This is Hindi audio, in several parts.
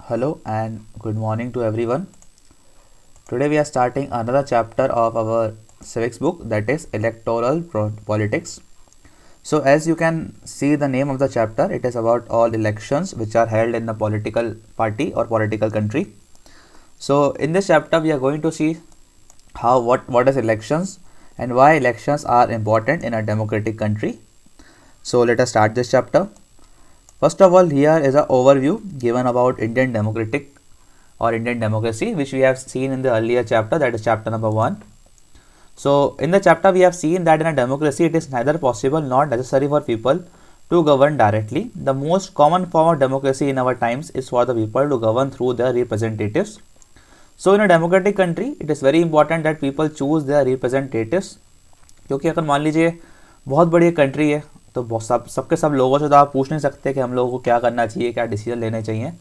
Hello and good morning to everyone. Today we are starting another chapter of our civics book, that is electoral politics. So as you can see the name of the chapter, it is about all elections which are held in the political party or political country. So in this chapter we are going to see what is elections and why elections are important in a democratic country. So let us start this chapter. First of all, here is an overview given about Indian democratic or Indian democracy, which we have seen in the earlier chapter, that is chapter number 1. So in the chapter we have seen that in a democracy it is neither possible nor necessary for people to govern directly. The most common form of democracy in our times is for the people to govern through their representatives. So in a democratic country it is very important that people choose their representatives, क्योंकि अगर मान लीजिए बहुत बड़ी कंट्री है तो सब लोगों से तो आप पूछ नहीं सकते कि हम लोगों को क्या करना चाहिए, क्या डिसीजन लेने चाहिए।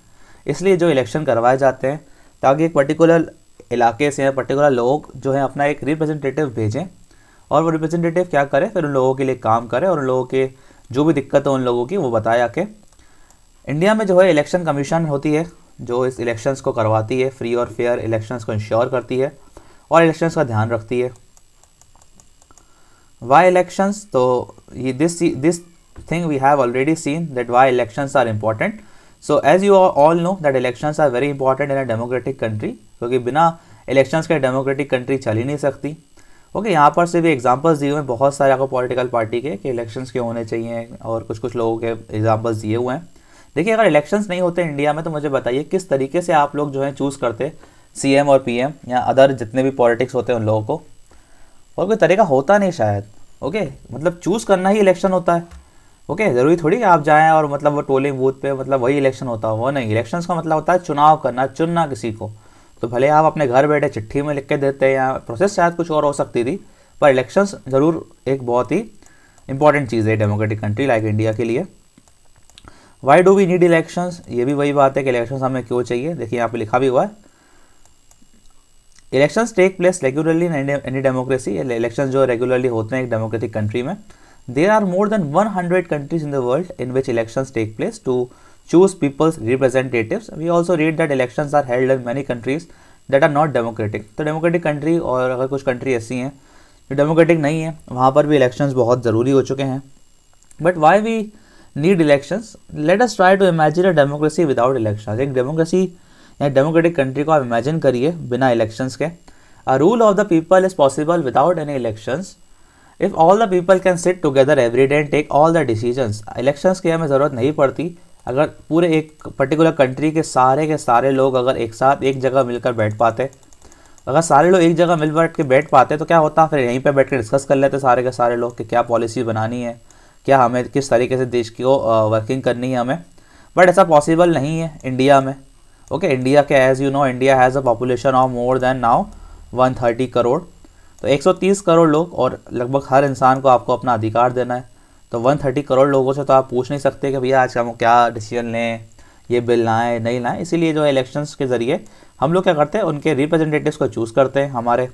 इसलिए जो इलेक्शन करवाए जाते हैं ताकि एक पर्टिकुलर इलाके से पर्टिकुलर लोग जो हैं अपना एक रिप्रेजेंटेटिव भेजें और वो रिप्रेजेंटेटिव क्या करे, फिर उन लोगों के लिए काम करे और उन लोगों के जो भी दिक्कत हो उन लोगों की वो बताया कि इंडिया में जो है इलेक्शन कमीशन होती है जो इस इलेक्शंस को करवाती है, फ्री और फेयर इलेक्शंस को इंश्योर करती है और इलेक्शंस का ध्यान रखती है। Why elections? तो this thing we have already seen that why elections are important. So as you all know that elections are very important in a democratic country, क्योंकि बिना elections के democratic country चल ही नहीं सकती। ओके, यहाँ पर से भी एग्जांपल्स दिए हुए हैं बहुत सारे आपको पॉलिटिकल पार्टी के कि इलेक्शंस क्यों होने चाहिए और कुछ लोगों के एग्जांपल्स दिए हुए हैं। देखिए, अगर इलेक्शंस नहीं होते इंडिया में तो मुझे बताइए किस तरीके से आप लोग जो है चूज़ करते CM और PM या अदर जितने भी पॉलिटिक्स होते हैं उन लोगों को, और कोई तरीका होता नहीं शायद। ओके, मतलब चूज़ करना ही इलेक्शन होता है। ओके, ज़रूरी थोड़ी कि आप जाएं और मतलब वो पोलिंग बूथ पे मतलब वही इलेक्शन होता है, वो नहीं। इलेक्शंस का मतलब होता है चुनाव करना, चुनना किसी को। तो भले आप अपने घर बैठे चिट्ठी में लिख के देते या प्रोसेस शायद कुछ और हो सकती थी, पर इलेक्शंस ज़रूर एक बहुत ही इंपॉर्टेंट चीज़ है डेमोक्रेटिक कंट्री लाइक इंडिया के लिए। Why do we need elections? ये भी वही बात है कि इलेक्शंस हमें क्यों चाहिए। देखिए यहाँ पे लिखा भी हुआ है, elections take place regularly in any democracy. Elections जो रेगुलरली होते हैं एक डेमोक्रेटिक कंट्री में। There are more than 100 countries in the world in which elections take place to choose people's representatives. We also read that elections are held in many countries that are not democratic. तो डेमोक्रेटिक कंट्री और अगर कुछ कंट्री ऐसी हैं जो डेमोक्रेटिक नहीं है, वहाँ पर भी इलेक्शंस बहुत ज़रूरी हो चुके हैं। But why we need elections? Let us try to imagine a democracy without elections. एक डेमोक्रेसी या डेमोक्रेटिक कंट्री को आप इमेजिन करिए बिना इलेक्शंस के। A rule of the people is possible without any elections if all the people can sit together every day and take all the decisions. Elections की हमें ज़रूरत नहीं पड़ती अगर पूरे एक पर्टिकुलर कंट्री के सारे लोग अगर एक साथ एक जगह मिलकर बैठ पाते। अगर सारे लोग एक जगह मिल बैठ के बैठ पाते तो क्या होता, फिर यहीं पर बैठ के डिस्कस कर लेते सारे के सारे लोग कि क्या पॉलिसी बनानी है, क्या हमें किस तरीके से देश की वर्किंग करनी है हमें। बट ऐसा पॉसिबल नहीं है इंडिया में। ओके, इंडिया के as you know India has a population of more than now 130 crore. तो 130 करोड़ लोग और लगभग हर इंसान को आपको अपना अधिकार देना है। तो 130 करोड़ लोगों से तो आप पूछ नहीं सकते कि भैया आज हम क्या डिसीजन लें, ये बिल लाएँ नहीं लाएँ। इसीलिए जो है इलेक्शंस के ज़रिए हम लोग क्या करते हैं, उनके रिप्रेजेंटेटिव्स को चूज़ करते हैं। हमारे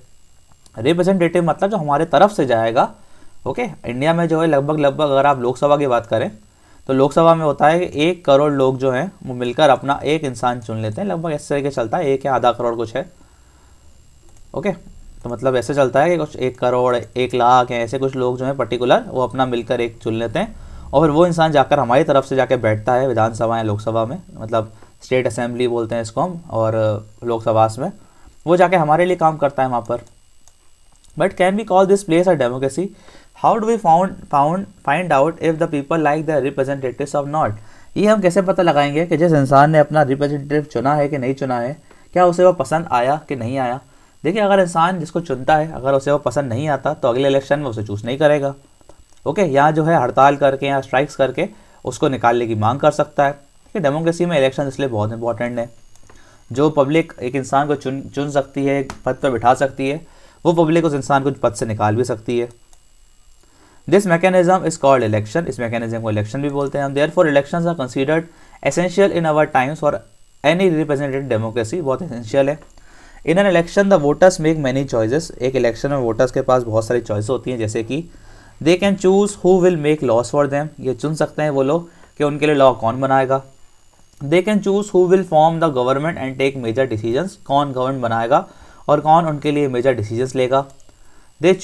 रिप्रेजेंटेटिव मतलब जो हमारे तरफ से जाएगा। ओके, इंडिया में जो है लगभग अगर आप लोकसभा की बात करें तो लोकसभा में होता है कि 1 करोड़ लोग जो हैं वो मिलकर अपना एक इंसान चुन लेते हैं। लगभग इस तरीके चलता है, 1 या आधा करोड़ कुछ है। ओके, तो मतलब ऐसे चलता है कि कुछ 1 करोड़ 1 लाख हैं, ऐसे कुछ लोग जो हैं पर्टिकुलर वो अपना मिलकर एक चुन लेते हैं और फिर वो इंसान जाकर हमारी तरफ से जाकर बैठता है विधानसभा या लोकसभा में, मतलब स्टेट असेंबली बोलते हैं इसको हम, और लोकसभा में वो जाके हमारे लिए काम करता है वहाँ पर। But can we call this place a democracy? How do we find out if the people like the representatives of not? ये हम कैसे पता लगाएंगे कि जिस इंसान ने अपना रिप्रेजेंटेटिव चुना है कि नहीं चुना है, क्या उसे वो पसंद आया कि नहीं आया। देखिए, अगर इंसान जिसको चुनता है अगर उसे वो पसंद नहीं आता तो अगले इलेक्शन में उसे चूज़ नहीं करेगा। ओके, यहाँ जो है हड़ताल करके या स्ट्राइक्स करके उसको निकालने की मांग कर सकता है। कि डेमोक्रेसी में इलेक्शन इसलिए बहुत इंपॉर्टेंट है। जो पब्लिक एक इंसान को चुन सकती है, एक पद पर बिठा सकती है, वो पब्लिक उस इंसान को पद से निकाल भी सकती है। This mechanism is called election. इस मैकेनिज्म को इलेक्शन भी बोलते हैं हम। Therefore elections are considered essential in our times for any representative democracy. बहुत एसेंशियल है। In an election the voters make many choices. एक इलेक्शन में वोटर्स के पास बहुत सारी चॉइस होती हैं, जैसे कि they can choose who will make laws for them. ये चुन सकते हैं वो लोग कि उनके लिए लॉ कौन बनाएगा। They can choose who will form the government and take major decisions, कौन गवर्नमेंट बनाएगा और कौन उनके लिए मेजर डिसीजंस लेगा। They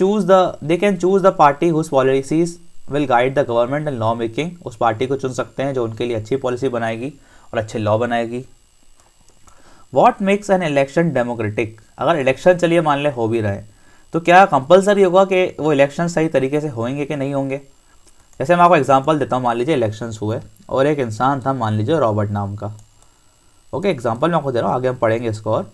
can choose the party whose policies will guide the government and law making, उस पार्टी को चुन सकते हैं जो उनके लिए अच्छी पॉलिसी बनाएगी और अच्छे लॉ बनाएगी। What makes an election democratic, अगर इलेक्शन चलिए मान ले हो भी रहे तो क्या कंपलसरी होगा कि वो इलेक्शन सही तरीके से होंगे कि नहीं होंगे। जैसे मैं आपको एग्जांपल देता हूँ, मान लीजिए इलेक्शंस हुए और एक इंसान था, मान लीजिए रॉबर्ट नाम का। ओके, एग्जांपल मैं आपको दे रहा हूँ, आगे हम पढ़ेंगे इसको। और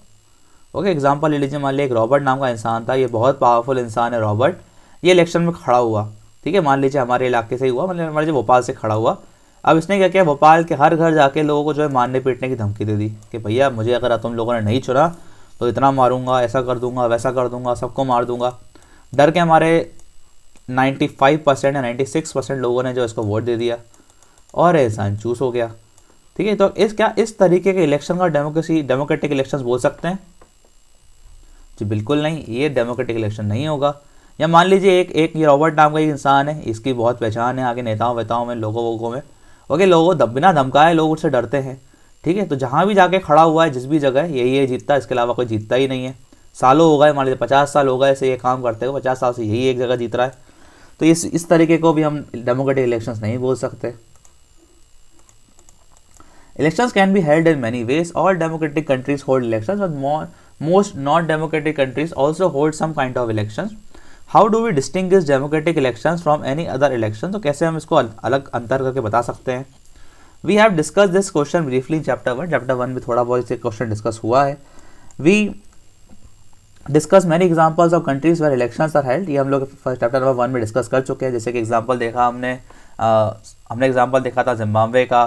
ओके, एग्जांपल ले लीजिए, मान लीजिए एक रॉबर्ट नाम का इंसान था, ये बहुत पावरफुल इंसान है रॉबर्ट, ये इलेक्शन में खड़ा हुआ, ठीक है, मान लीजिए हमारे इलाके से ही हुआ, मतलब मान लीजिए भोपाल से खड़ा हुआ। अब इसने क्या किया, भोपाल के हर घर जाके लोगों को जो है मारने पीटने की धमकी दे दी कि भैया मुझे अगर तुम लोगों ने नहीं चुना तो इतना मारूंगा, ऐसा कर दूंगा, वैसा कर दूंगा, सबको मार दूंगा। डर के हमारे 95% या 96% लोगों ने जो इसको वोट दे दिया और इंसान चूज हो गया। ठीक है, तो इस तरीके के इलेक्शन का डेमोक्रेटिक इलेक्शंस बोल सकते हैं? जी बिल्कुल नहीं, ये डेमोक्रेटिक इलेक्शन नहीं होगा। या मान लीजिए एक ये रॉबर्ट नाम का एक इंसान है, इसकी बहुत पहचान है आगे नेताओं में, लोगों में। ओके, बिना धमकाए लोग उससे डरते हैं। ठीक है, तो जहाँ भी जाके खड़ा हुआ है, जिस भी जगह, यही जीतता, इसके अलावा कोई जीतता ही नहीं है। सालों हो गए, मान लीजिए 50 साल हो गए ऐसे ये काम करते हुए, 50 साल से यही एक जगह जीत रहा है। तो इस तरीके को भी हम डेमोक्रेटिक इलेक्शंस नहीं बोल सकते। Elections can be held in many ways. All democratic countries hold elections, but most non-democratic countries also hold some kind of elections. How do we distinguish democratic elections from any other election? तो कैसे हम इसको अलग अंतर करके बता सकते हैं? We have discussed this question briefly in chapter 1. Chapter 1 में थोड़ा बहुत इसे क्वेश्चन डिस्कस हुआ है। We discuss many examples of countries where elections are held. ये हम लोग चैप्टर नंबर 1 में डिस्कस कर चुके हैं। जैसे कि एग्जाम्पल देखा हमने एग्जाम्पल देखा था जिम्बाब्वे का।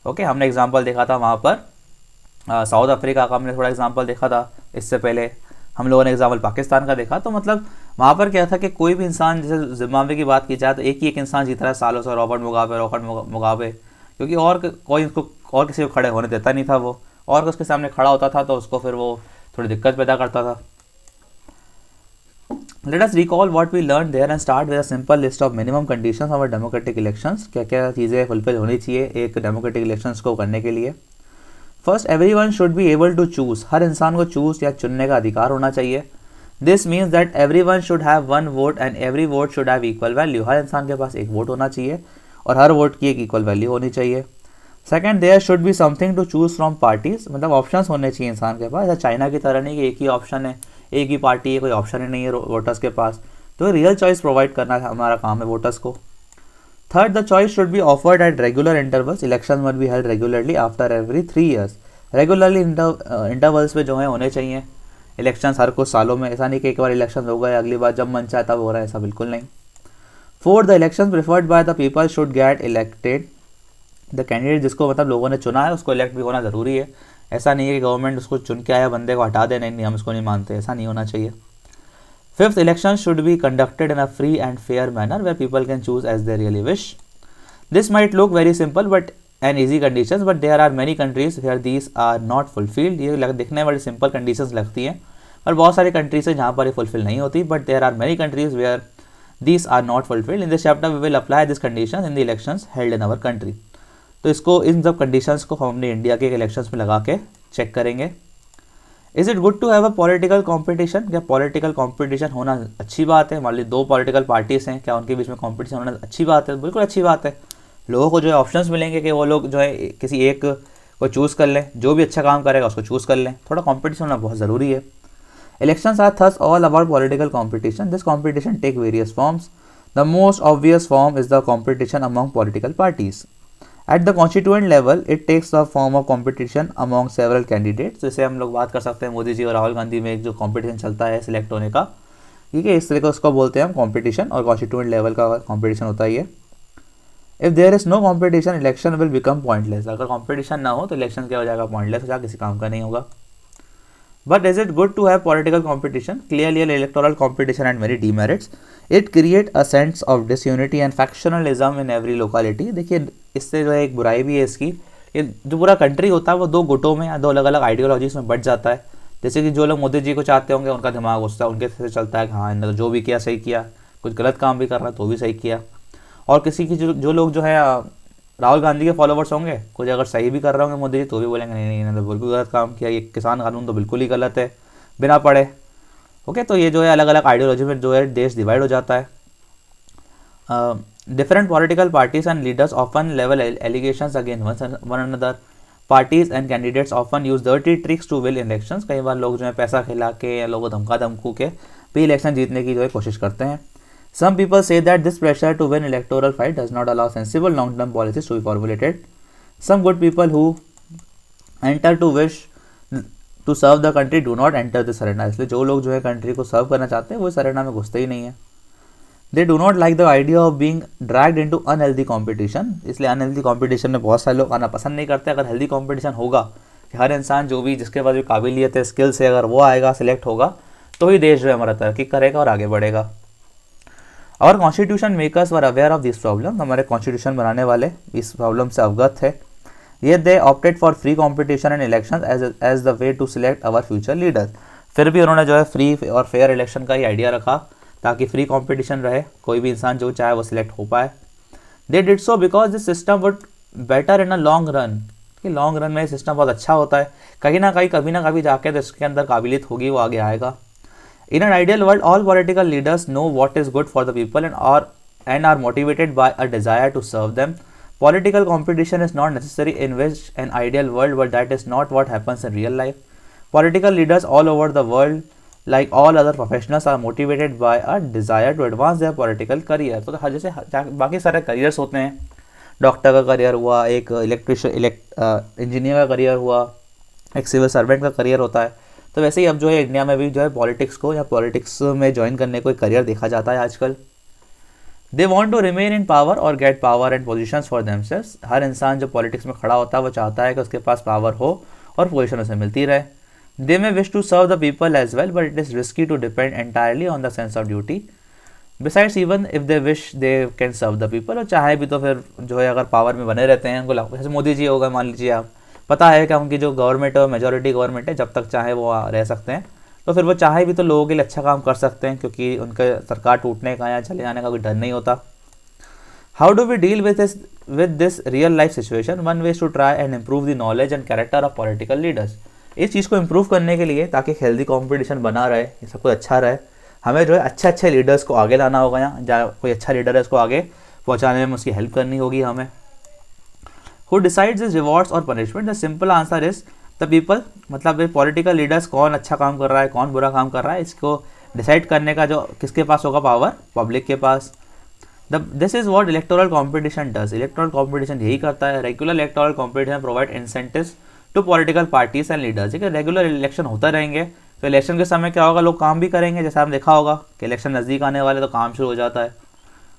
ओके, हमने एग्जांपल देखा था वहाँ पर साउथ अफ्रीका का, हमने थोड़ा एग्जांपल देखा था। इससे पहले हम लोगों ने एग्जांपल पाकिस्तान का देखा। तो मतलब वहाँ पर क्या था कि कोई भी इंसान, जैसे जिम्बाब्वे की बात की जाए तो एक इंसान जीत रहा है सालों से, रॉबर्ट मुगाबे, क्योंकि और किसी को खड़े होने देता नहीं था वो, और उसके सामने खड़ा होता था तो उसको फिर वो थोड़ी दिक्कत पैदा करता था। Let us recall what we learned there and start with a simple list of minimum conditions of a democratic elections. क्या क्या चीज़ें फुलफिल होनी चाहिए एक डेमोक्रेटिक इलेक्शंस को करने के लिए। First, everyone should be able to choose, हर इंसान को चूज या चुनने का अधिकार होना चाहिए। This means that everyone should have one vote and every vote should have equal value, हर इंसान के पास एक वोट होना चाहिए और हर वोट की एक इक्वल वैल्यू होनी चाहिए। Second, there should be something to choose from parties, मतलब ऑप्शंस होने चाहिए इंसान के पास। ऐसा चाइना की तरह नहीं कि एक ही ऑप्शन है, एक ही पार्टी है, कोई ऑप्शन ही नहीं है वोटर्स के पास। तो रियल चॉइस प्रोवाइड करना हमारा काम है वोटर्स को। Third, the choice should be offered at regular intervals, election must be held regularly after every 3 years, regularly intervals पे जो है होने चाहिए इलेक्शंस हर कुछ सालों में। ऐसा नहीं कि एक बार इलेक्शन हो गए अगली बार जब मन चाहे तब हो रहा है, ऐसा बिल्कुल नहीं। Fourth, the election preferred by the people should get elected, the candidate जिसको मतलब लोगों ने चुना है उसको इलेक्ट भी होना ज़रूरी है। ऐसा नहीं है कि गवर्नमेंट उसको चुन के आया बंदे को हटा दे, नहीं हम इसको नहीं मानते, ऐसा नहीं होना चाहिए। Fifth, election should be conducted in a free and fair manner where people can choose as they really wish. This might look very simple but and easy conditions, but there are many countries where these are not fulfilled. ये दिखने वाली सिंपल कंडीशंस लगती हैं पर बहुत सारी कंट्रीज है जहाँ पर ये फुलफिल नहीं होती, but there are many countries where these are not fulfilled. In this chapter we will apply this conditions in the elections held in our country. तो इसको इन सब कंडीशंस को हम अपने इंडिया के इलेक्शंस में लगा के चेक करेंगे। Is it good to have a political competition, क्या पॉलिटिकल कॉम्पिटिशन होना अच्छी बात है? मान ली 2 पॉलिटिकल पार्टीज हैं, क्या उनके बीच में कॉम्पिटिशन होना अच्छी बात है? बिल्कुल अच्छी बात है। लोगों को जो है ऑप्शंस मिलेंगे कि वो लोग जो है किसी एक को चूज़ कर लें, जो भी अच्छा काम करेगा उसको चूज़ कर लें। थोड़ा कॉम्पिटिशन होना बहुत ज़रूरी है। Elections are thus all about political competition. This competition take various forms. The most obvious form is the competition among political parties. At the constituent level, it takes the form of competition among several candidates. जैसे हम लोग बात कर सकते हैं मोदी जी और राहुल गांधी में एक जो कंपटीशन चलता है सिलेक्ट होने का, ठीक है, इस तरह का उसको बोलते हैं हम कंपटीशन, और कॉन्स्टिट्यूएंट लेवल का कंपटीशन होता है ये। If there is no competition election will become pointless, अगर कंपटीशन ना हो तो इलेक्शन क्या हो जाएगा? पॉइंटलेस हो जाएगा, किसी काम का नहीं होगा। But is it good to have political competition? Clearly electoral competition and many demerits. It create a sense of disunity and factionalism in every locality. देखिए इससे जो है एक बुराई भी है इसकी, ये जो पूरा कंट्री होता है वो 2 गुटों में या 2 अलग अलग आइडियोलॉजीज में बट जाता है। जैसे कि जो लोग मोदी जी को चाहते होंगे उनका दिमाग उससे उनके से चलता है कि हाँ इन्होंने जो भी किया सही किया, कुछ गलत काम भी कर रहा है तो भी सही किया। और किसी की जो लोग जो है राहुल गांधी के फॉलोवर्स होंगे, कुछ अगर सही भी कर रहे होंगे मोदी जी तो भी बोलेंगे नहीं नहीं इन्होंने तो बिल्कुल गलत काम किया, ये किसान कानून तो बिल्कुल ही गलत है बिना पढ़े। ओके, तो ये जो है अलग अलग आइडियोलॉजी में जो है देश डिवाइड हो जाता है। Different political parties and leaders often level allegations against one another. Parties and candidates often use dirty tricks to will elections. कई बार लोग जो है पैसा खिला के या लोगों को धमका धमकू के भी इलेक्शन जीतने की जो है कोशिश करते हैं। Some people say that this pressure to win electoral fight does not allow sensible long-term policies to be formulated. Some good people who enter to wish to serve the country do not enter this arena. इसलिए जो लोग जो है कंट्री को सर्व करना चाहते हैं वो इस अरेना में घुसते ही नहीं है। They do not like the idea of being dragged into unhealthy competition. इसलिए unhealthy competition में बहुत सारे लोग आना पसंद नहीं करते। अगर healthy competition होगा कि हर इंसान जो भी जिसके पास भी काबिलियत है, स्किल्स है, अगर वो आएगा, सिलेक्ट होगा तो ही देश जो है हमारा तरक्की करेगा और आगे बढ़ेगा। और constitution makers were aware of this problem. हमारे कॉन्स्टिट्यूशन बनाने वाले इस प्रॉब्लम से अवगत है। ये they opted for free competition and election as the way to select our future leaders. फिर भी उन्होंने जो है फ्री और फेयर इलेक्शन का ही आइडिया रखा ताकि फ्री कॉम्पिटिशन रहे, कोई भी इंसान जो चाहे वो सिलेक्ट हो पाए। They did so because this system would better in a long run. कि लॉन्ग रन में सिस्टम बहुत अच्छा होता है, कहीं ना कहीं कभी ना कभी जाके तो इसके अंदर काबिलियत होगी, वो आगे आएगा। In an ideal world, all political leaders know what is good for the people and are motivated by a desire to serve them. Political competition is not necessary in which an ideal world, but that is not what happens in real life. Political leaders all over the world, like all other professionals, are motivated by a desire to advance their political career. तो जैसे बाकी सारे करियर्स होते हैं, डॉक्टर का करियर हुआ, एक इंजीनियर का करियर हुआ, एक सिविल सर्वेंट का करियर होता है, तो वैसे ही अब जो है इंडिया में भी जो है पॉलिटिक्स को या पॉलिटिक्स में ज्वाइन करने को एक करियर देखा जाता है आजकल। They want to remain in power और get power and position for themselves. हर इंसान जो पॉलिटिक्स में खड़ा होता है वो चाहता है कि उसके पास पावर हो और पोजिशन उसे मिलती रहे। They may wish to serve the people as well, but it is risky to depend entirely on the sense of duty. Besides even if they wish they can serve the people. और चाहे भी तो फिर जो है अगर पावर में बने रहते हैं, उनको जैसे मोदी जी होगा मान लीजिए, आप पता है कि उनकी जो गवर्नमेंट है मेजॉरिटी गवर्नमेंट है, जब तक चाहे वो रह सकते हैं, तो फिर वो चाहे भी तो लोगों के लिए अच्छा काम कर सकते हैं क्योंकि उनके सरकार टूटने का या चले जाने का कोई डर नहीं होता। How do we deal with this real life situation? One way to try and improve the knowledge and character of political leaders. इस चीज़ को इम्प्रूव करने के लिए ताकि हेल्दी कॉम्पिटिशन बना रहे, ये सब कुछ अच्छा रहे, हमें जो है अच्छे अच्छे लीडर्स को आगे लाना होगा। यहाँ जहाँ कोई अच्छा लीडर है उसको आगे पहुँचाने में उसकी हेल्प करनी होगी हमें। Who decides his rewards और punishment? The simple answer is the people। मतलब पॉलिटिकल लीडर्स कौन अच्छा काम कर रहा है, कौन बुरा काम कर रहा है, इसको डिसाइड करने का जो किसके पास होगा पावर? पब्लिक के पास। This is what electoral competition does. Electoral competition यही करता है। Regular electoral competition provide incentives to political parties and leaders. ठीक है, रेगुलर इलेक्शन होता रहेंगे तो इलेक्शन के समय क्या होगा, लोग काम भी करेंगे। जैसे आपने देखा होगा कि इलेक्शन नज़दीक आने वाले तो काम शुरू हो जाता है।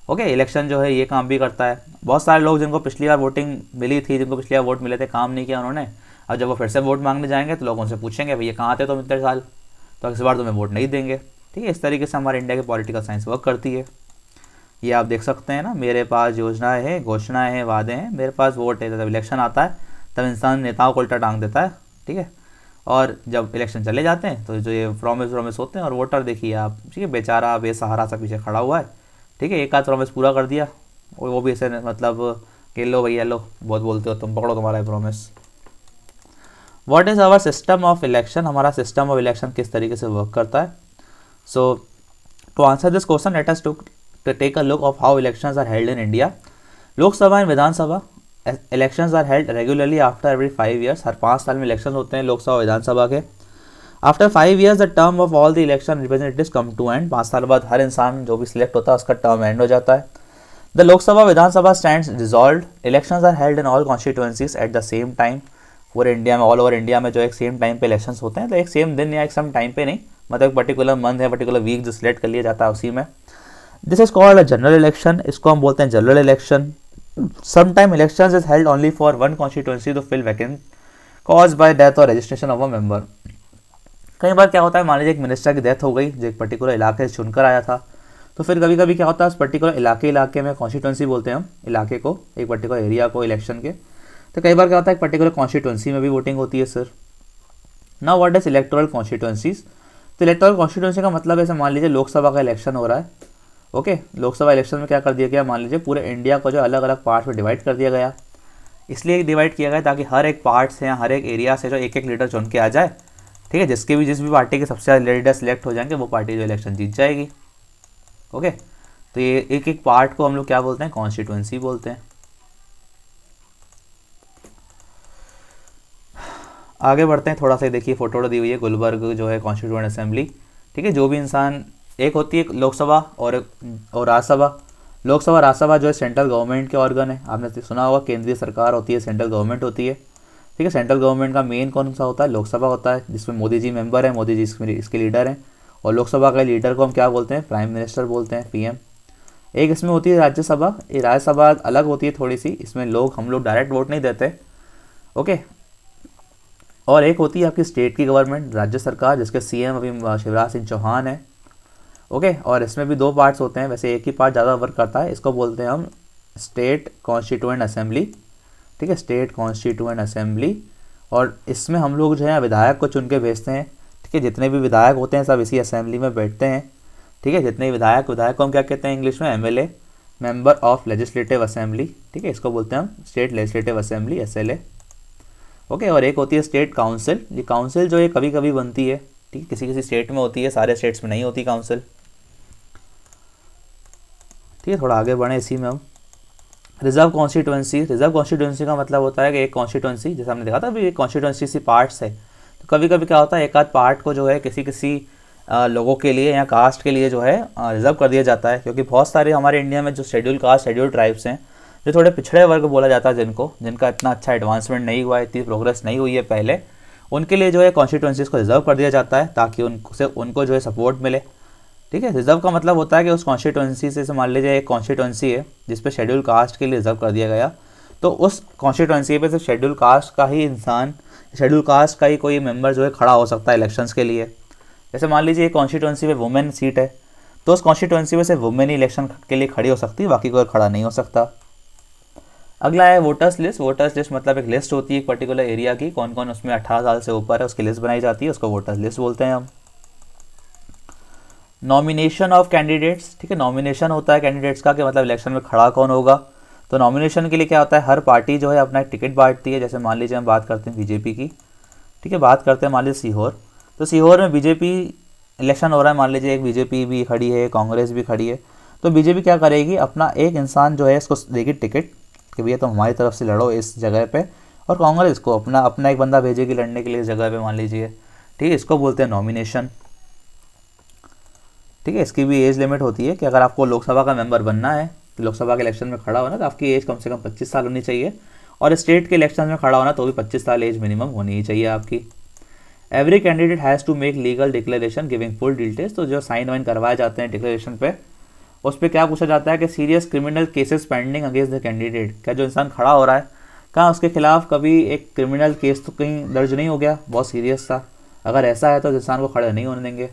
ओके, इलेक्शन जो है ये काम भी करता है। बहुत सारे लोग जिनको पिछली बार वोटिंग मिली थी, जिनको पिछली बार वोट मिले थे, काम नहीं किया उन्होंने, अब जब वो फिर से वोट मांगने जाएंगे तो लोग उनसे पूछेंगे भैया कहाँ थे तुम इतने साल, तो इस बार तुम्हें वोट नहीं देंगे। ठीक है, इस तरीके से हमारे इंडिया की पॉलिटिकल साइंस वर्क करती है। ये आप देख सकते हैं ना, मेरे पास योजनाएं हैं, घोषणाएं हैं, वादे हैं, मेरे पास वोट है। जब इलेक्शन आता है तब इंसान नेताओं को उल्टा टांग देता है। ठीक है, और जब इलेक्शन चले जाते हैं तो जो ये प्रॉमिस होते हैं, और वोटर देखिए आप, ठीक है, बेचारा बेसहारा सा पीछे खड़ा हुआ है। ठीक है, एक आध प्रॉमिस पूरा कर दिया, वो भी ऐसे मतलब कि लो भैया लो, बहुत बोलते हो तुम, पकड़ो तुम्हारा promise. What is our system of election? हमारा सिस्टम ऑफ इलेक्शन किस तरीके से वर्क करता है? So to answer this question let us to take a look of how elections are held in India. Lok Sabha and Vidhan Sabha elections are held regularly after every 5 years। हर 5 साल में इलेक्शन होते हैं लोकसभा विधानसभा के। After 5 years the term of all the election representatives come to end. 5 साल बाद हर इंसान जो भी सिलेक्ट होता है उसका टर्म एंड हो जाता है। The Lok Sabha Vidhan Sabha stands dissolved. Elections are held in all constituencies at the same time. पूरे इंडिया में, ऑल ओवर इंडिया में जो एक सेम टाइम पे इलेक्शंस होते हैं, तो एक सेम दिन या एक सेम टाइम पे नहीं, मतलब एक पर्टिकुलर मंथ या पर्टिकुलर वीक जो सिलेक्ट कर लिया जाता है उसी में। This is called a general election. इसको हम बोलते हैं general election. Sometime elections is held only for one constituency to fill vacant cause by death और रजिस्ट्रेशन ऑफ अ मेंबर। कई बार क्या होता है, मान लीजिए एक मिनिस्टर की डेथ हो गई जो एक पर्टिकुलर इलाके से चुनकर आया था, तो फिर कभी कभी क्या होता है उस पर्टिकुलर इलाके में, कॉन्स्टिट्यूएंसी बोलते हैं हम इलाके को, एक पर्टिकुलर एरिया को इलेक्शन के, तो कई बार क्या होता है एक पर्टिकुलर कॉन्स्टिट्यूएंसी में भी वोटिंग होती है sir. Now what is electoral constituencies? तो इलेक्टोरल कॉन्स्टिट्यूएंसी का मतलब ऐसे मान लीजिए लोकसभा का इलेक्शन हो रहा है। ओके, लोकसभा इलेक्शन में क्या कर दिया गया, मान लीजिए पूरे इंडिया को जो अलग अलग पार्ट में डिवाइड कर दिया गया। इसलिए डिवाइड किया गया ताकि हर एक पार्ट से या हर एक एरिया से जो एक एक लीडर चुन के आ जाए, ठीक है, जिस भी पार्टी के सबसे ज़्यादा लीडर सिलेक्ट हो जाएंगे वो पार्टी जो इलेक्शन जीत जाएगी। ओके, तो ये एक एक पार्ट को हम लोग क्या बोलते हैं, कॉन्स्टिट्यूएंसी बोलते हैं। आगे बढ़ते हैं थोड़ा सा, देखिए फोटो दी हुई है गुलबर्ग जो है कॉन्स्टिट्यूएंट असेंबली, ठीक है। जो भी इंसान, एक होती है लोकसभा और राज्यसभा। लोकसभा राज्यसभा जो है सेंट्रल गवर्नमेंट के ऑर्गन है, आपने सुना होगा, केंद्रीय सरकार होती है, सेंट्रल गवर्नमेंट होती है, ठीक है। सेंट्रल गवर्नमेंट का मेन कौन सा होता है, लोकसभा होता है, जिसमें मोदी जी मेंबर है, मोदी जी इसके लीडर हैं। और लोकसभा के लीडर को हम क्या बोलते हैं, प्राइम मिनिस्टर बोलते हैं, पीएम। एक इसमें होती है राज्यसभा, ये राज्यसभा अलग होती है थोड़ी सी, इसमें हम लोग डायरेक्ट वोट नहीं देते, ओके। और एक होती है आपकी स्टेट की गवर्नमेंट, राज्य सरकार, जिसके सीएम अभी शिवराज सिंह चौहान है, ओके। और इसमें भी 2 पार्ट्स होते हैं, वैसे एक ही पार्ट ज़्यादा वर्क करता है, इसको बोलते हैं हम स्टेट कॉन्स्टिट्यूएंट असेंबली, ठीक है, स्टेट कॉन्स्टिट्यूएंट असेंबली। और इसमें हम लोग जो है विधायक को चुन के भेजते हैं, ठीक है। जितने भी विधायक होते हैं सब इसी असेंबली में बैठते हैं, ठीक है। जितने विधायक को हम क्या कहते हैं इंग्लिश में, MLA, member of legislative assembly, ठीक है, इसको बोलते हैं हम state legislative assembly, SLA, okay. और एक होती है स्टेट काउंसिल, ये काउंसिल जो है कभी कभी बनती है, ठीक है, किसी किसी स्टेट में होती है, सारे स्टेट्स में नहीं होती काउंसिल, ठीक है। थोड़ा आगे बढ़े इसी में हम, रिजर्व कॉन्स्टिट्यूएंसी का मतलब होता है कि एक कॉन्स्टिट्यूएंसी, जैसे हमने देखा था अभी, एक कॉन्स्टिट्यूएंसी सी पार्ट्स है, तो कभी कभी क्या होता है एक आध पार्ट को जो है किसी लोगों के लिए या कास्ट के लिए जो है रिजर्व कर दिया जाता है, क्योंकि बहुत सारे हमारे इंडिया में जो शेड्यूल कास्ट, शेड्यूल ट्राइब्स हैं, जो थोड़े पिछड़े वर्ग बोला जाता है, जिनका इतना अच्छा एडवांसमेंट नहीं हुआ है, इतनी प्रोग्रेस नहीं हुई है पहले, उनके लिए जो है कॉन्स्टिट्यूएंसीज को रिजर्व कर दिया जाता है ताकि उनको जो है सपोर्ट मिले, ठीक है। रिजर्व का मतलब होता है कि उस कॉन्स्टिट्यूएंसी से मान लीजिए एक कॉन्स्टिट्यूएंसी है जिस पे शेड्यूल कास्ट के लिए रिजर्व कर दिया गया, तो उस कॉन्स्टिट्यूएंसी पे सिर्फ शेड्यूल कास्ट का ही इंसान, शेड्यूल कास्ट का ही कोई मेंबर जो है खड़ा हो सकता है इलेक्शंस के लिए। जैसे मान लीजिए एक कॉन्स्टिट्यूएंसी पे वुमेन सीट है, तो उस कॉन्स्टिट्यूएंसी में सिर्फ वुमेन ही इलेक्शन के लिए खड़ी हो सकती है, बाकी कोई खड़ा नहीं हो सकता। अगला है वोटर्स लिस्ट। वोटर्स लिस्ट मतलब एक लिस्ट होती है एक पर्टिकुलर एरिया की, कौन कौन उसमें 18 साल से ऊपर है उसकी लिस्ट बनाई जाती है, उसको वोटर्स लिस्ट बोलते हैं हम। नॉमिनेशन ऑफ कैंडिडेट्स, ठीक है, नॉमिनेशन होता है कैंडिडेट्स का, कि मतलब इलेक्शन में खड़ा कौन होगा। तो नॉमिनेशन के लिए क्या होता है, हर पार्टी जो है अपना एक टिकट बांटती है। जैसे मान लीजिए हम बात करते हैं बीजेपी की, ठीक है, बात करते हैं मान लीजिए सीहोर, तो सीहोर में बीजेपी इलेक्शन हो रहा है, मान लीजिए एक बीजेपी भी खड़ी है, कांग्रेस भी खड़ी है, तो बीजेपी क्या करेगी, अपना एक इंसान जो है इसको देगी टिकट कि भैया तुम हमारी तरफ से लड़ो इस जगह पे, और कांग्रेस को अपना एक बंदा भेजेगी लड़ने के लिए इस जगह पे मान लीजिए, ठीक है, इसको बोलते हैं नॉमिनेशन, ठीक है। इसकी भी एज लिमिट होती है कि अगर आपको लोकसभा का मेंबर बनना है, तो लोकसभा के इलेक्शन में खड़ा होना, तो आपकी एज कम से कम 25 साल होनी चाहिए, और स्टेट के इलेक्शन में खड़ा होना तो भी 25 साल एज मिनिमम होनी ही चाहिए आपकी। Every candidate has to make legal declaration giving full details, तो जो साइन वाइन करवाए जाते हैं डिक्लेरेशन पे, उस पर क्या पूछा जाता है कि serious criminal cases pending against the candidate, क्या जो इंसान खड़ा हो रहा है क्या उसके खिलाफ कभी एक क्रिमिनल केस तो कहीं दर्ज नहीं हो गया बहुत सीरियस सा, अगर ऐसा है तो इंसान को खड़े नहीं होने देंगे।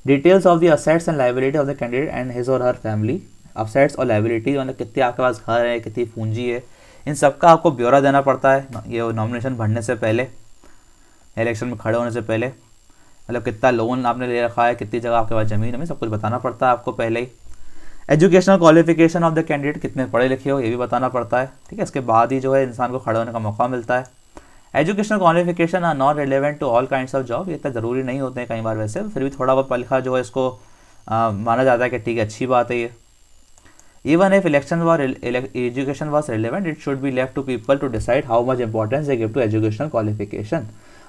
Details of the assets and liability of the candidate and his और हर फैमिली, असेट्स और लाइबिलिटी मतलब कितने आपके पास घर है, कितनी पूंजी है, इन सब का आपको ब्यौरा देना पड़ता है ये नॉमिनेशन भरने से पहले, इलेक्शन में खड़े होने से पहले। मतलब कितना लोन आपने ले रखा है, कितनी जगह आपके पास ज़मीन है, सब कुछ बताना पड़ता है आपको पहले ही। Educational qualification of the candidate, कितने पढ़े लिखे हो ये भी बताना पड़ता है, ठीक है। इसके बाद ही जो है इंसान को खड़े होने का मौका मिलता है। Educational qualification are not relevant to all kinds of job, ये इतना ज़रूरी नहीं होते हैं कई बार, वैसे फिर भी थोड़ा बहुत पढ़ा लिखा जो है इसको माना जाता है कि ठीक है अच्छी बात है ये। Even if education was relevant it should be left to people to decide how much importance they give to educational qualification.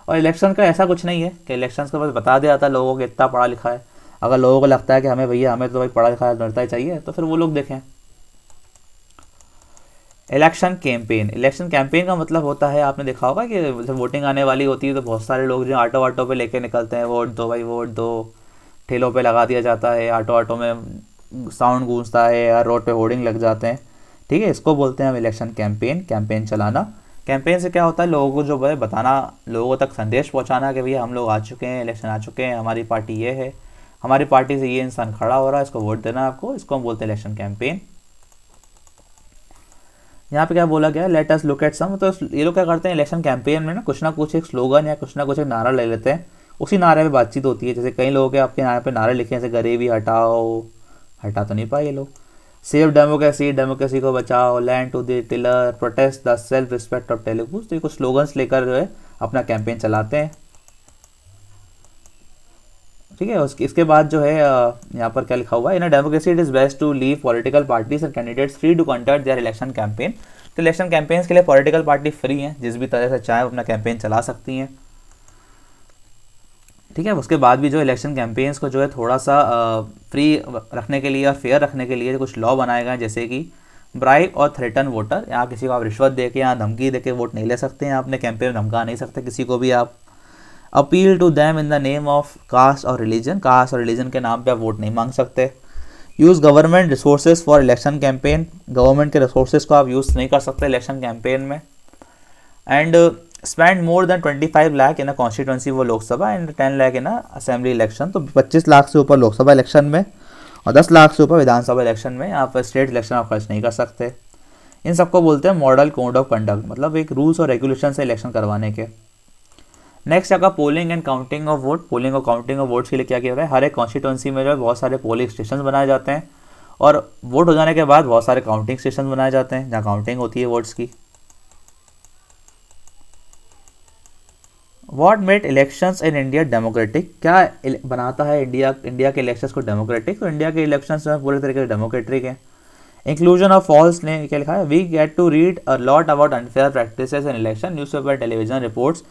और इलेक्शन का ऐसा कुछ नहीं है कि इलेक्शन का बस बता दिया जाता है लोगों को इतना पढ़ा लिखा है, अगर लोगों को लगता है कि हमें भैया हमें तो भाई पढ़ा लिखा लड़ता ही चाहिए तो फिर वो लोग देखें। इलेक्शन कैंपेन का मतलब होता है, आपने देखा होगा कि जब वोटिंग आने वाली होती है तो बहुत सारे लोग जो ऑटो पे लेके निकलते हैं, वोट दो भाई वोट दो, ठेलों पे लगा दिया जाता है, ऑटो में साउंड गूंजता है, हर रोड पे होर्डिंग लग जाते हैं, ठीक है। इसको बोलते हैं हम इलेक्शन कैंपेन चलाना। कैंपेन से क्या होता है, लोगों को जो है बताना, लोगों तक संदेश पहुंचाना कि भैया हम लोग आ चुके हैं, इलेक्शन आ चुके हैं, हमारी पार्टी ये है, हमारी पार्टी से ये इंसान खड़ा हो रहा है, इसको वोट देना है आपको, इसको हम बोलते हैं इलेक्शन कैंपेन। यहाँ पे क्या बोला गया, let us look at some, तो ये लोग क्या करते हैं इलेक्शन कैंपेन में ना कुछ एक स्लोगन या कुछ ना कुछ एक नारा ले लेते हैं, उसी नारे पे बातचीत होती है। जैसे कई लोगों के आपके यहाँ पे नारे लिखे हैं, जैसे गरीबी हटाओ, हटा तो नहीं पाए ये लोग, सेव डेमोक्रेसी, डेमोक्रेसी को बचाओ, land to the tiller, protest the self respect of Telugus. तो ये कुछ स्लोगन्स लेकर जो है अपना कैंपेन चलाते हैं। ठीक है, उसके इसके बाद जो है यहाँ पर क्या लिखा हुआ है, in a democracy it is best to leave political parties and candidates free to conduct their election campaign. तो इलेक्शन कैंपेन्स के लिए पॉलिटिकल पार्टी फ्री हैं, जिस भी तरह से चाहे अपना कैंपेन चला सकती हैं। ठीक है, उसके बाद भी जो इलेक्शन कैंपेन्स को जो है थोड़ा सा फ्री रखने के लिए और फेयर रखने के लिए कुछ लॉ बनाए गए, जैसे कि ब्राइब और थ्रेटन वोटर। यहाँ किसी को आप रिश्वत दे के, यहाँ धमकी दे के वोट नहीं ले सकते हैं, अपने कैंपेन में धमका नहीं सकते किसी को भी आप। Appeal to them in the name of caste और रिलीजन, कास्ट और रिलीजन के नाम पे आप वोट नहीं मांग सकते। Use government resources for election campaign, government के रिसोर्सेज को आप यूज़ नहीं कर सकते इलेक्शन कैंपेन में। And spend more than 25 lakh in a constituency वो Lok Sabha and 10 lakh in a assembly election. तो 25 लाख से ऊपर लोकसभा इलेक्शन में और 10 लाख से ऊपर विधानसभा इलेक्शन में यहाँ पर स्टेट इलेक्शन आप खर्च नहीं कर सकते। इन सबको बोलते हैं मॉडल कोड ऑफ कंडक्ट, मतलब एक रूल्स और रेगुलेशन से इलेक्शन करवाने के। नेक्स्ट आपका polling and counting of vote. Polling और काउंटिंग ऑफ वोट्स के लिए क्या किया गया है, हर एक कॉन्स्टिट्यूंसी में जो है बहुत सारे पोलिंग स्टेशन बनाए जाते हैं और वोट हो जाने के बाद बहुत सारे काउंटिंग स्टेशन बनाए जाते हैं जहाँ काउंटिंग होती है वोट्स की। What made elections in India democratic, क्या बनाता है इंडिया के इलेक्शंस को डेमोक्रेटिक। तो इंडिया के इलेक्शंस में पूरे तरीके से डेमोक्रेटिक है। इंक्लूजन ऑफ फॉल्स ने क्या लिखा है, we get to read a lot about unfair practices in election, newspaper television reports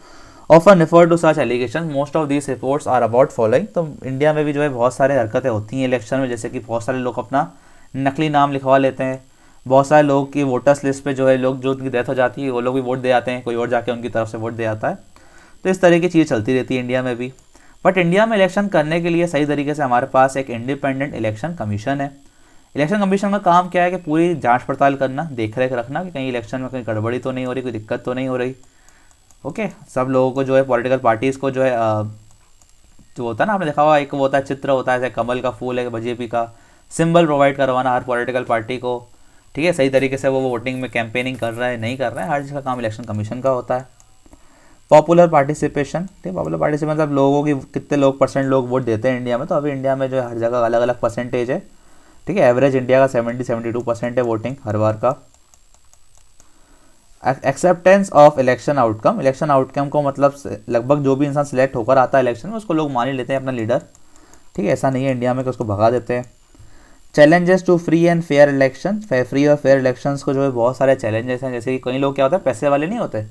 often refer to such allegation, most of these reports are about following. तो इंडिया में भी जो है बहुत सारे हरकतें होती हैं इलेक्शन में, जैसे कि बहुत सारे लोग अपना नकली नाम लिखवा लेते हैं, बहुत सारे लोग की वोटर्स लिस्ट पे जो है लोग जो उनकी डेथ हो जाती है वो लोग भी वोट दे आते हैं, कोई और जाके उनकी तरफ से वोट दे आता है। तो इस तरह की चीज़ चलती रहती है इंडिया में भी। बट इंडिया में इलेक्शन करने के लिए सही तरीके से हमारे पास एक इंडिपेंडेंट इलेक्शन कमीशन है। इलेक्शन कमीशन का काम क्या है कि पूरी जांच पड़ताल करना, देख रेख रखना कि कहीं इलेक्शन में कहीं गड़बड़ी तो नहीं हो रही, कोई दिक्कत तो नहीं हो रही। ओके, सब लोगों को जो है पॉलिटिकल पार्टीज़ को जो है जो होता है ना, आपने देखा हुआ एक वो होता है चित्र होता है, जैसे कमल का फूल है बीजेपी का सिंबल प्रोवाइड करवाना हर पॉलिटिकल पार्टी को। ठीक है, सही तरीके से वो वोटिंग में कैंपेनिंग कर रहा है नहीं कर रहा है, हर चीज़ का काम इलेक्शन कमीशन का होता है। पॉपुलर पार्टिसिपेशन, ठीक है, पॉपुलर पार्टिसिपेशन मतलब लोगों की कितने लोग परसेंट लोग वोट देते हैं इंडिया में। तो अभी इंडिया में जो है हर जगह अलग अलग परसेंटेज है। ठीक है, एवरेज इंडिया का 72% है वोटिंग हर बार का। Acceptance of election outcome, election outcome को मतलब लगभग जो भी इंसान सिलेक्ट होकर आता है इलेक्शन में उसको लोग मान ही लेते हैं अपना लीडर। ठीक है, ऐसा नहीं है इंडिया में कि उसको भगा देते हैं। Challenges to free and fair election, free और फेयर इलेक्शंस को जो है बहुत सारे चैलेंजेस हैं, जैसे कि कई लोग क्या होता है पैसे वाले नहीं होते,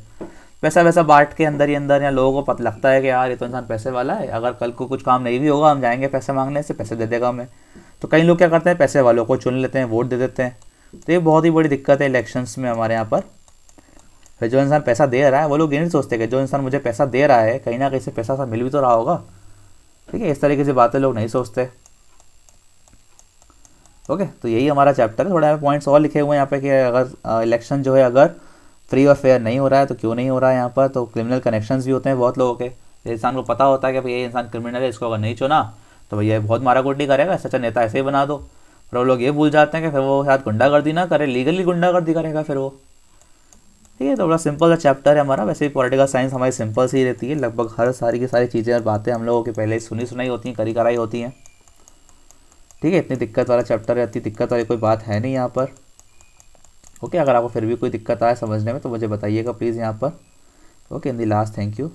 पैसा वैसा बांट के अंदर ही अंदर, या लोगों को पता लगता है कि यार ये तो इंसान पैसे वाला है, अगर कल को कुछ काम नहीं भी होगा हम जाएंगे पैसे मांगने से, पैसे दे देगा हमें। तो कई लोग क्या करते हैं पैसे वालों को चुन लेते हैं, वोट दे देते हैं। तो ये बहुत ही बड़ी दिक्कत है इलेक्शंस में हमारे यहाँ पर। जो इंसान पैसा दे रहा है वो लोग ये नहीं सोचते कि जो इंसान मुझे पैसा दे रहा है कहीं ना कहीं से पैसा मिल भी तो रहा होगा। ठीक है, इस तरीके से बातें लोग नहीं सोचते। ओके, तो यही हमारा चैप्टर है। थोड़ा पॉइंट्स और लिखे हुए हैं यहाँ पे कि अगर इलेक्शन जो है अगर फ्री और फेयर नहीं हो रहा है तो क्यों नहीं हो रहा है यहाँ पर। तो क्रिमिनल कनेक्शंस भी होते हैं बहुत लोगों के, इंसान को पता होता है कि भाई ये इंसान क्रिमिनल है, इसको अगर नहीं चुना तो भैया बहुत माराकुटी करेगा, सच्चा नेता ऐसे ही बना दो। पर वो लोग ये भूल जाते हैं कि फिर वो शायद गुंडागर्दी ना करे, लीगली गुंडागर्दी करेगा फिर वो। ठीक है, तो बड़ा सिंपल सा चैप्टर है हमारा। वैसे भी पॉलिटिकल साइंस हमारी सिंपल सी रहती है, लगभग हर सारी की सारी चीज़ें और बातें हम लोगों की पहले सुनी सुनाई होती हैं, करी कराई होती हैं। ठीक है, इतनी दिक्कत वाला चैप्टर है, इतनी दिक्कत वाली कोई बात है नहीं यहाँ पर। ओके, अगर आपको फिर भी कोई दिक्कत आए समझने में तो मुझे बताइएगा प्लीज़ यहाँ पर। Okay, in the last, thank you.